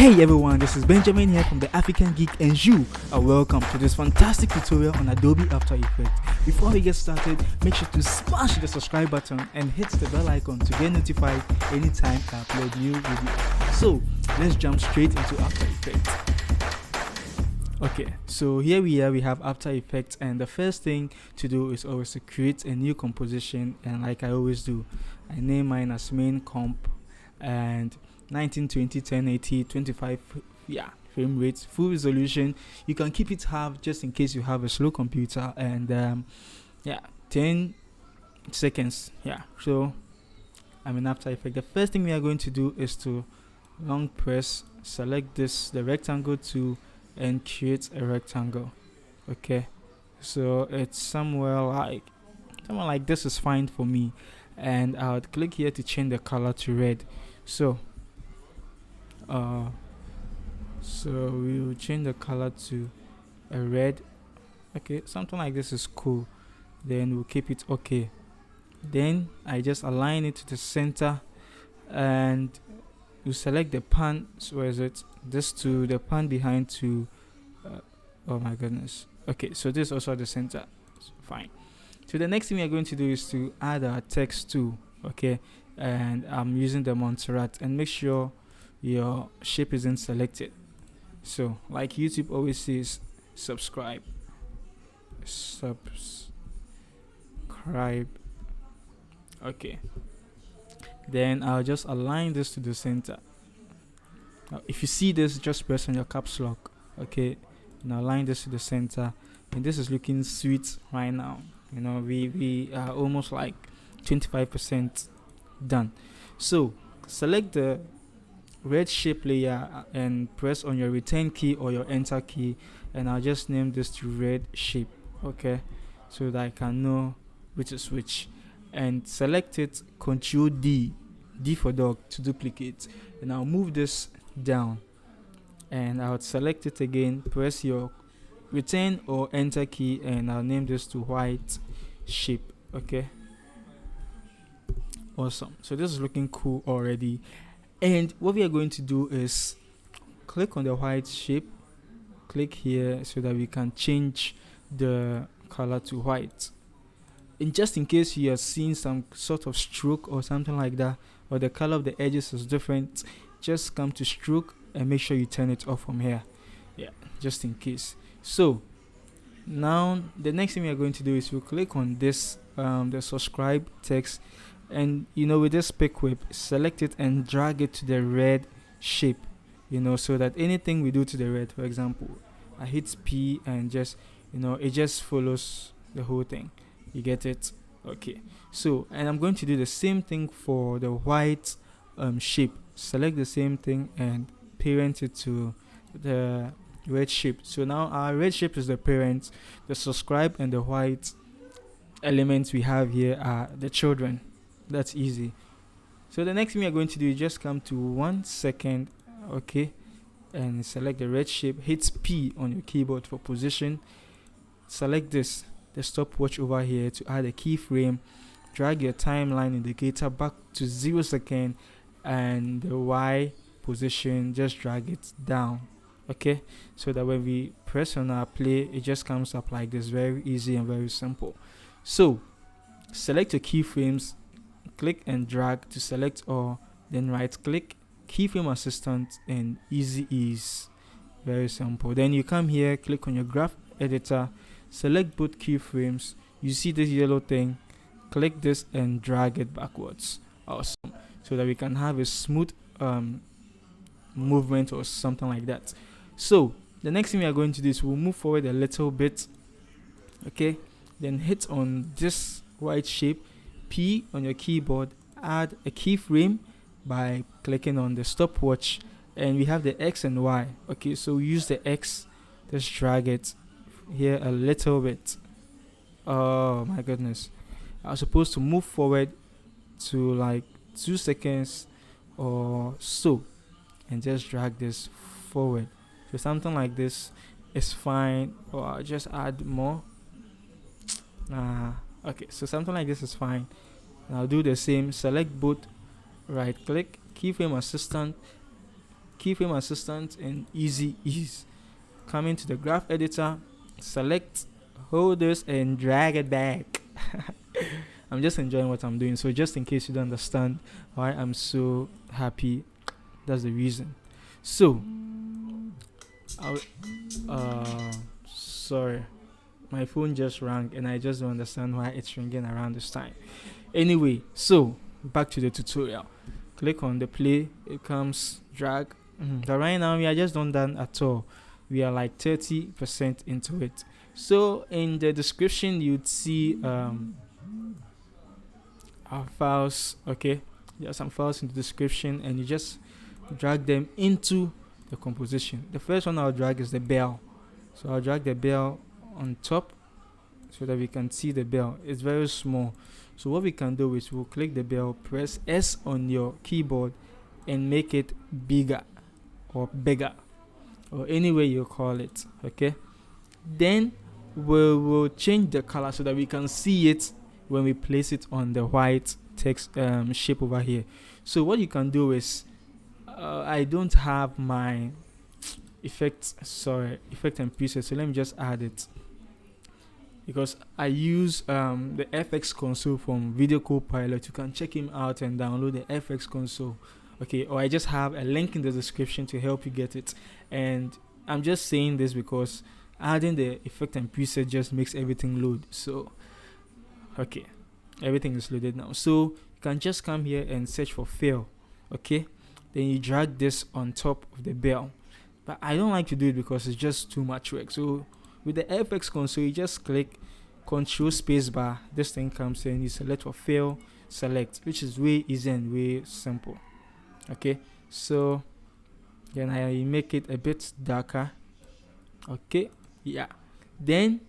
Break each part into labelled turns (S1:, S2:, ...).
S1: Hey everyone, this is Benjamin here from the African Geek, and you are welcome to this fantastic tutorial on Adobe After Effects. Before we get started, make sure to smash the subscribe button and hit the bell icon to get notified anytime I upload new videos. So let's jump straight into After Effects. Okay, so here we have After Effects, and the first thing to do is always to create a new composition, and like I always do, I name mine as main comp and 1920 1080 25 frame rate, full resolution. You can keep it half just in case you have a slow computer, and 10 seconds. So I'm in After Effects. The first thing we are going to do is to long press, select the rectangle tool, and create a rectangle. Okay, so it's somewhere like this is fine for me, and I'll click here to change the color to red. So we will change the color to a red. Okay, something like this is cool. Then we'll keep it okay. Then I just align it to the center, and you select the pan. So where is it? This to the pan behind to oh my goodness. Okay, so this is also at the center. So fine. So the next thing we are going to do is to add our text tool. Okay, and I'm using the Montserrat, and make sure your shape isn't selected. So like YouTube always says, subscribe. Okay, then I'll just align this to the center. Now if you see this, just press on your caps lock. Okay, now align this to the center, and this is looking sweet right now. You know, we are almost like 25% done. So select the red shape layer and press on your return key or your enter key, and I'll just name this to red shape. Okay, so that I can know which is which, and select it, Ctrl D for dog, to duplicate, and I'll move this down, and I'll select it again, press your return or enter key, and I'll name this to white shape. Okay, awesome. So this is looking cool already. And what we are going to do is click on the white shape, click here so that we can change the color to white. And just in case you are seeing some sort of stroke or something like that, or the color of the edges is different, just come to stroke and make sure you turn it off from here. Just in case. So now the next thing we are going to do is we'll click on this the subscribe text, and with this pick whip, select it and drag it to the red shape, so that anything we do to the red, for example, I hit P and just it just follows the whole thing. You get it? Okay, so and I'm going to do the same thing for the white shape. Select the same thing and parent it to the red shape. So now our red shape is the parent, the subscribe and the white elements we have here are the children. That's easy. So the next thing we are going to do is just come to 1 second, okay, and select the red shape, hit P on your keyboard for position, select the stopwatch over here to add a keyframe, drag your timeline indicator back to 0 second, and the Y position, just drag it down. Okay, so that when we press on our play, it just comes up like this. Very easy and very simple. So select your keyframes, click and drag to select all, then right click, keyframe assistant, and easy ease. Very simple. Then you come here, click on your graph editor, select both keyframes. You see this yellow thing, click this and drag it backwards. Awesome. So that we can have a smooth movement or something like that. So the next thing we are going to do is we'll move forward a little bit. Okay, then hit on this white shape, P on your keyboard, add a keyframe by clicking on the stopwatch, and we have the X and Y. Okay, so we use the X, just drag it here a little bit. Oh my goodness, I was supposed to move forward to like 2 seconds or so, and just drag this forward. So something like this is fine, or I'll just add more. Okay, so something like this is fine. And I'll do the same, select both, right click, keyframe assistant, keyframe assistant and easy ease. Come into the graph editor, select, hold this and drag it back. I'm just enjoying what I'm doing, so just in case you don't understand why I'm so happy, that's the reason. So sorry, my phone just rang and I just don't understand why it's ringing around this time. Anyway, so back to the tutorial. Click on the play, it comes, drag. But right now we are just not done at all. We are like 30% into it. So in the description you'd see our files. Okay, there are some files in the description and you just drag them into the composition. The first one I'll drag is the bell, so I'll drag the bell on top so that we can see the bell. It's very small, so what we can do is we'll click the bell, press S on your keyboard and make it bigger or bigger or any way you call it. Okay, then we'll change the color so that we can see it when we place it on the white text shape over here. So what you can do is I don't have my effect and preset, so let me just add it, because I use the FX console from Video Copilot. You can check him out and download the FX console. Okay, or I just have a link in the description to help you get it. And I'm just saying this because adding the effect and preset just makes everything load. So okay, everything is loaded now, so you can just come here and search for fill. Okay, then you drag this on top of the bell, but I don't like to do it because it's just too much work. So with the FX console, you just click Control Spacebar, this thing comes in, you select for fill, select, which is way easy and way simple. Okay, so then I make it a bit darker. Okay, yeah, then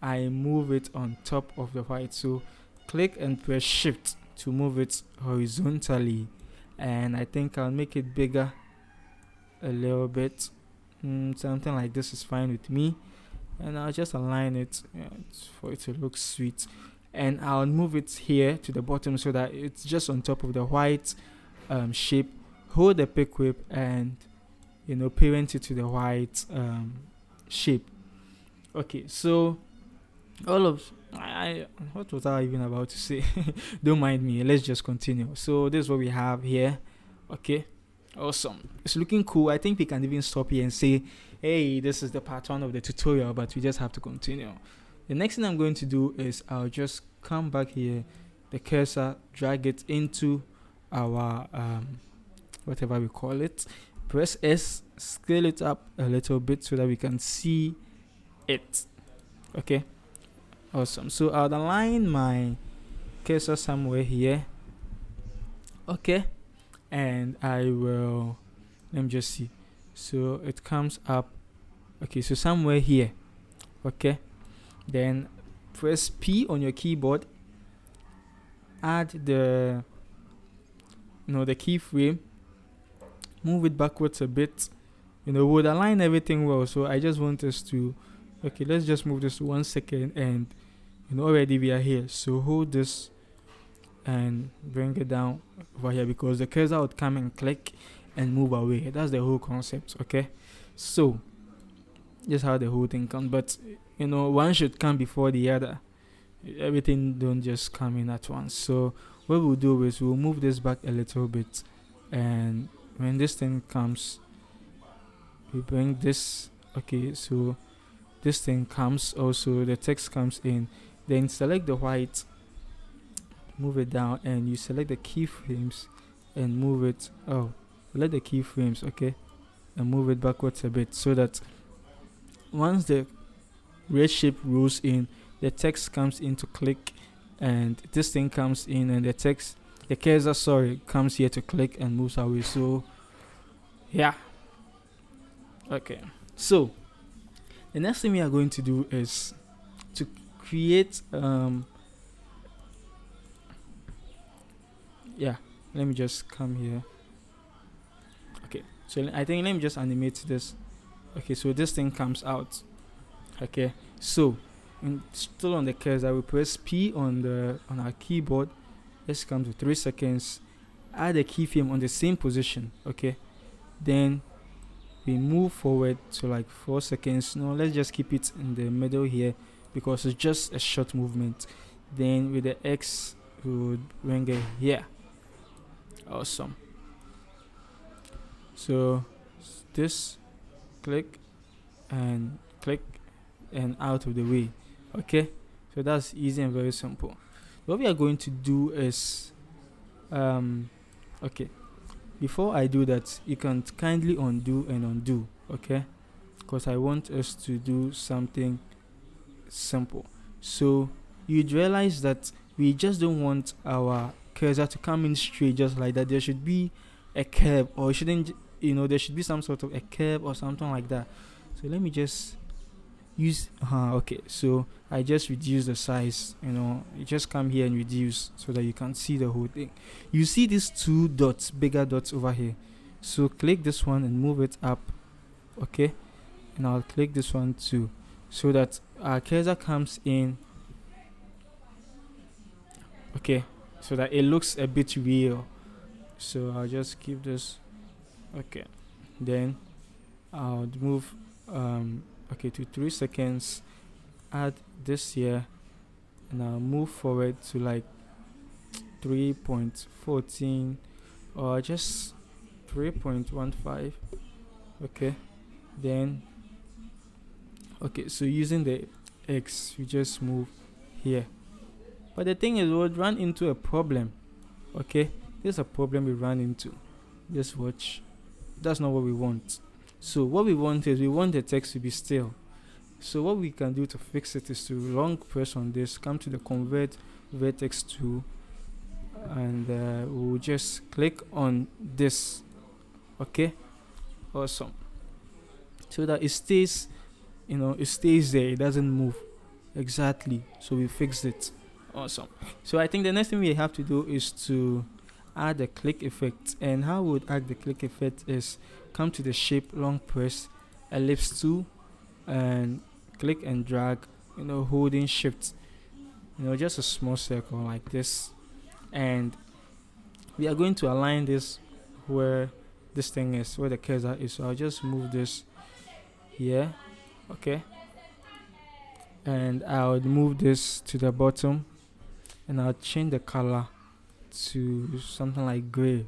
S1: I move it on top of the white. So click and press Shift to move it horizontally, and I think I'll make it bigger a little bit. Something like this is fine with me, and I'll just align it for it to look sweet, and I'll move it here to the bottom so that it's just on top of the white shape. Hold the pick whip and parent it to the white shape. Okay, so what was I even about to say? Don't mind me, let's just continue. So this is what we have here. Okay, awesome, it's looking cool. I think we can even stop here and say, hey, this is the part 1 of the tutorial, but we just have to continue. The next thing I'm going to do is I'll just come back here, the cursor, drag it into our whatever we call it, press S, scale it up a little bit so that we can see it. Okay, awesome. So I'll align my cursor somewhere here. Okay, and I will, let me just see, so it comes up. Okay, so somewhere here. Okay, then press P on your keyboard, add the keyframe, move it backwards a bit. Would align everything well, so I just want us to, okay, let's just move this to 1 second, and already we are here. So hold this and bring it down over here, because the cursor would come and click and move away. That's the whole concept. Okay, so just how the whole thing comes, but one should come before the other. Everything don't just come in at once. So what we'll do is we'll move this back a little bit, and when this thing comes, we bring this. Okay, so this thing comes also, the text comes in, then select the white, move it down, and you select the keyframes and move it, select the keyframes, okay, and move it backwards a bit, so that once the red shape rolls in, the text comes in to click, and this thing comes in, and the cursor comes here to click and moves away. So yeah, okay, so the next thing we are going to do is to create let me just come here. Okay, so I think let me just animate this. Okay, so this thing comes out. Okay, so still on the cursor, I will press P on our keyboard. Let's come to 3 seconds. Add a keyframe on the same position. Okay, then we move forward to like 4 seconds. No, let's just keep it in the middle here because it's just a short movement. Then with the X we would bring it here. Awesome. So this, click and out of the way. Okay, so that's easy and very simple. What we are going to do is okay, before I do that, you can kindly undo, okay, because I want us to do something simple. So you'd realize that we just don't want our cursor to come in straight just like that. There should be a curve, or shouldn't, there should be some sort of a curve or something like that. So let me just use okay, so I just reduce the size. You just come here and reduce so that you can see the whole thing. You see these two dots, bigger dots over here, so click this one and move it up. Okay, and I'll click this one too, so that our cursor comes in. Okay, so that it looks a bit real. So I'll just keep this. Okay, then I'll move okay to 3 seconds, add this here, and I'll move forward to like 3.14 or just 3.15. okay, then okay, so using the X we just move here. But the thing is, we would run into a problem. Okay, there's a problem we run into. Just watch. That's not what we want. So what we want is, we want the text to be still. So what we can do to fix it is to long press on this, come to the convert vertex tool, and we'll just click on this. Okay, awesome. So that it stays, it stays there, it doesn't move. Exactly. So we fixed it. Awesome. So I think the next thing we have to do is to add the click effect. And how we would add the click effect is come to the shape, long press, ellipse tool, and click and drag, holding shift, just a small circle like this. And we are going to align this where this thing is, where the cursor is. So I'll just move this here. Okay, and I'll move this to the bottom, and I'll change the color to something like gray.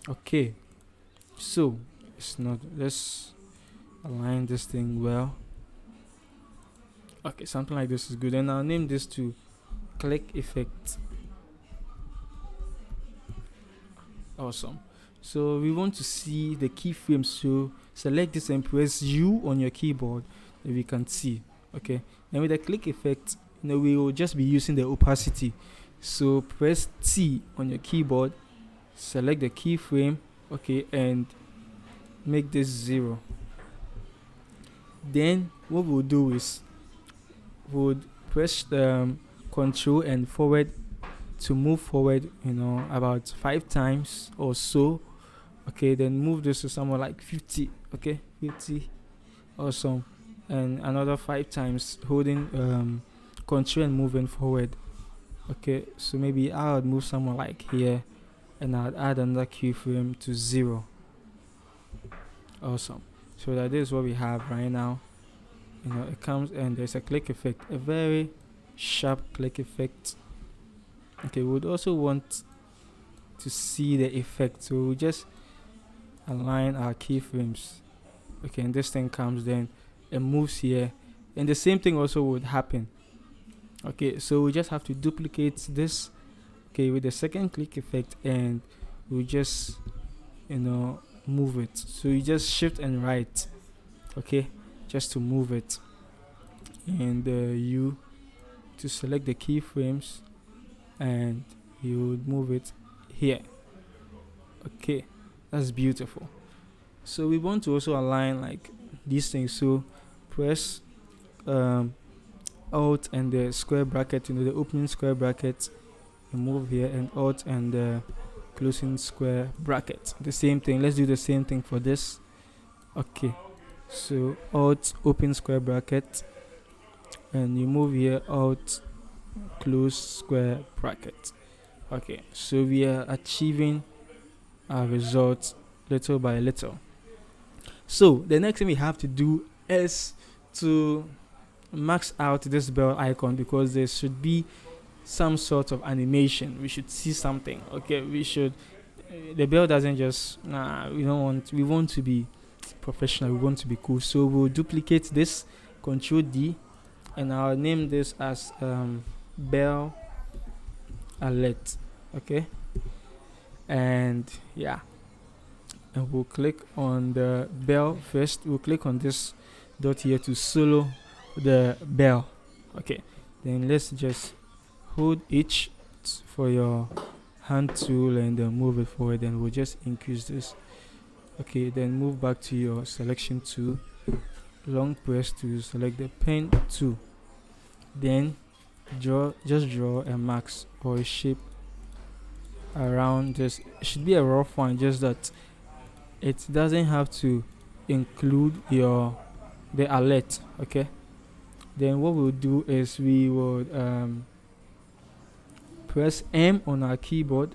S1: Okay, so it's not, let's align this thing well. Okay, something like this is good, and I'll name this to click effect. Awesome. So we want to see the keyframes, so select this and press U on your keyboard that we can see. Okay, and with the click effect, we will just be using the opacity. So press T on your keyboard, select the keyframe, okay, and make this 0. Then what we'll do is we'll press the control and forward to move forward, about 5 times or so. Okay, then move this to somewhere like 50. Okay, 50. Awesome. And another 5 times, holding control and moving forward. Okay, so maybe I would move somewhere like here, and I'd add another keyframe to 0. Awesome. So that is what we have right now. It comes, and there's a click effect, a very sharp click effect. Okay, we would also want to see the effect, so we'll just align our keyframes. Okay, and this thing comes, then it moves here, and the same thing also would happen. Okay, so we just have to duplicate this, okay, with the second click effect, and we just move it. So you just shift and right, okay, just to move it, and U to select the keyframes, and you would move it here. Okay, that's beautiful. So we want to also align like these things, so press Alt and the square bracket, the opening square bracket, and move here, and Alt and the closing square bracket. The same thing. Let's do the same thing for this. Okay, so Alt, open square bracket, and you move here, Alt, close square bracket. Okay, so we are achieving our results little by little. So the next thing we have to do is to max out this bell icon, because there should be some sort of animation. We should see something. Okay, we should. The bell doesn't just. Nah, we don't want. We want to be professional. We want to be cool. So we'll duplicate this. Control D, and I'll name this as bell alert. Okay, and yeah, and we'll click on the bell first. We'll click on this dot here to solo the bell. Okay, then let's just hold each for your hand tool and then move it forward, and we'll just increase this. Okay, then move back to your selection tool, long press to select the pen tool, then just draw a max or a shape around this. It should be a rough one, just that it doesn't have to include the alert. Okay, then what we'll do is we will press M on our keyboard.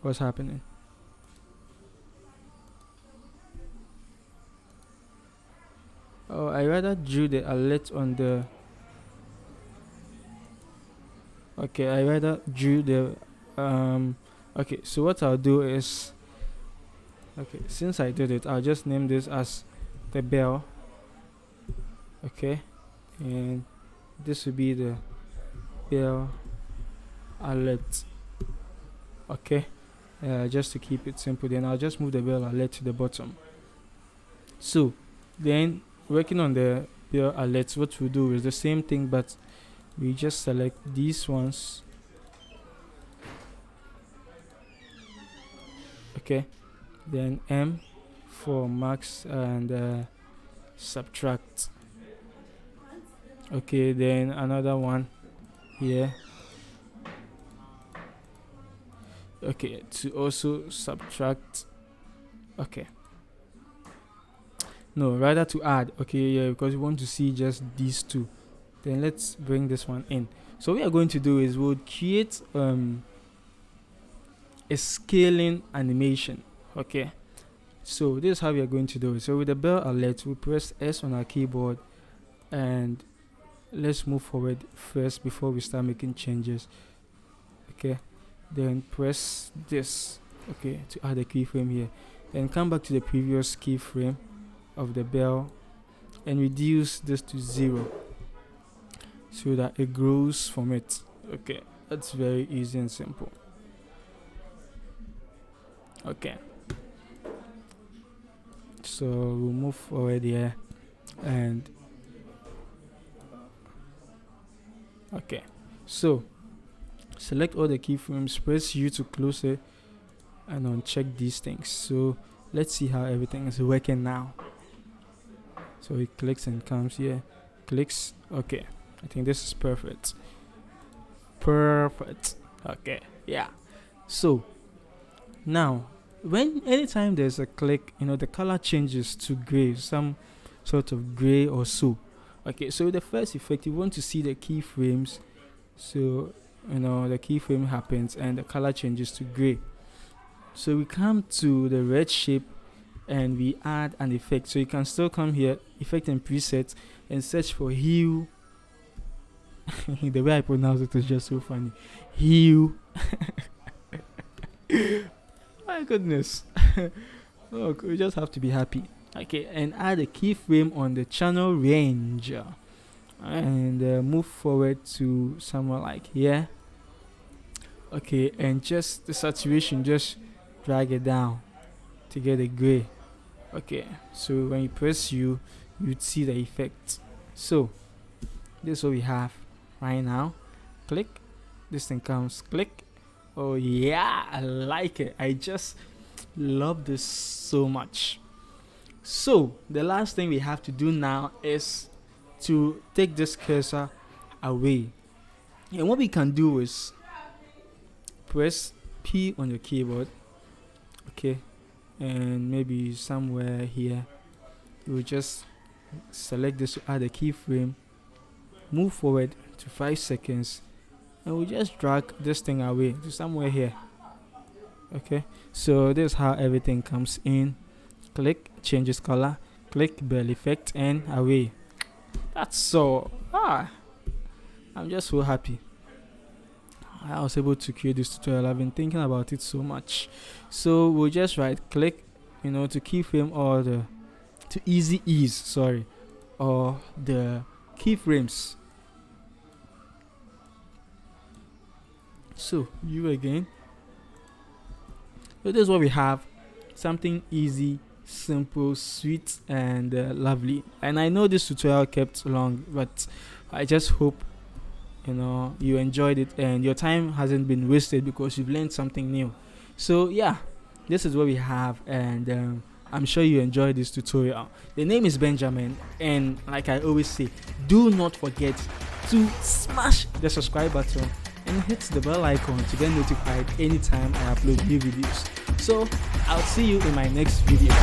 S1: What's happening? Oh, I rather drew the alert on the. Okay, I rather drew the. Okay, so what I'll do is. Okay, since I did it, I'll just name this as the bell. Okay, and this will be the bell alert. Okay, just to keep it simple, then I'll just move the bell alert to the bottom. So then, working on the bell alerts, what we do is the same thing, but we just select these ones. Okay, then M for max and subtract. Okay, then another one here. Okay, to also subtract. Okay, no, rather to add. Okay, yeah, because we want to see just these two. Then let's bring this one in. So what we are going to do is we'll create a scaling animation. Okay, so this is how we are going to do it. So with the bell alert, we press S on our keyboard, and let's move forward first before we start making changes. Okay, then press this, okay, to add a keyframe here, then come back to the previous keyframe of the bell and reduce this to 0 so that it grows from it. Okay, that's very easy and simple. Okay, so we'll move forward here, and okay, so select all the keyframes, press U to close it, and uncheck these things. So let's see how everything is working now. So it clicks and comes here, clicks. Okay, I think this is perfect. Okay, yeah. So now, anytime there's a click, the color changes to gray, some sort of gray or so. Okay, so the first effect, you want to see the keyframes. So the keyframe happens and the color changes to gray. So we come to the red shape and we add an effect. So you can still come here, effect and presets, and search for hue. The way I pronounce it is just so funny. Hue. My goodness. Oh, we just have to be happy. Okay, and add a keyframe on the channel range, and move forward to somewhere like here. Okay, and just the saturation, just drag it down to get a gray. Okay, so when you press U, you'd see the effect. So this is what we have right now. Click, this thing comes, click. Oh yeah, I like it. I just love this so much. So the last thing we have to do now is to take this cursor away, and what we can do is press P on your keyboard. Okay, and maybe somewhere here you will just select this to add a keyframe, move forward to 5 seconds, and we just drag this thing away to somewhere here. Okay, so this is how everything comes in. Click changes color, click bell effect, and away. That's so I'm just so happy I was able to create this tutorial. I've been thinking about it so much. So we'll just right click, to keyframe or the to easy ease, sorry, or the keyframes. So you again. So this is what we have. Something easy, simple, sweet, and lovely. And I know this tutorial kept long, but I just hope you enjoyed it and your time hasn't been wasted because you've learned something new. So yeah, this is what we have, and I'm sure you enjoyed this tutorial. The name is Benjamin, and like I always say, do not forget to smash the subscribe button and hit the bell icon to get notified anytime I upload new videos. So I'll see you in my next video.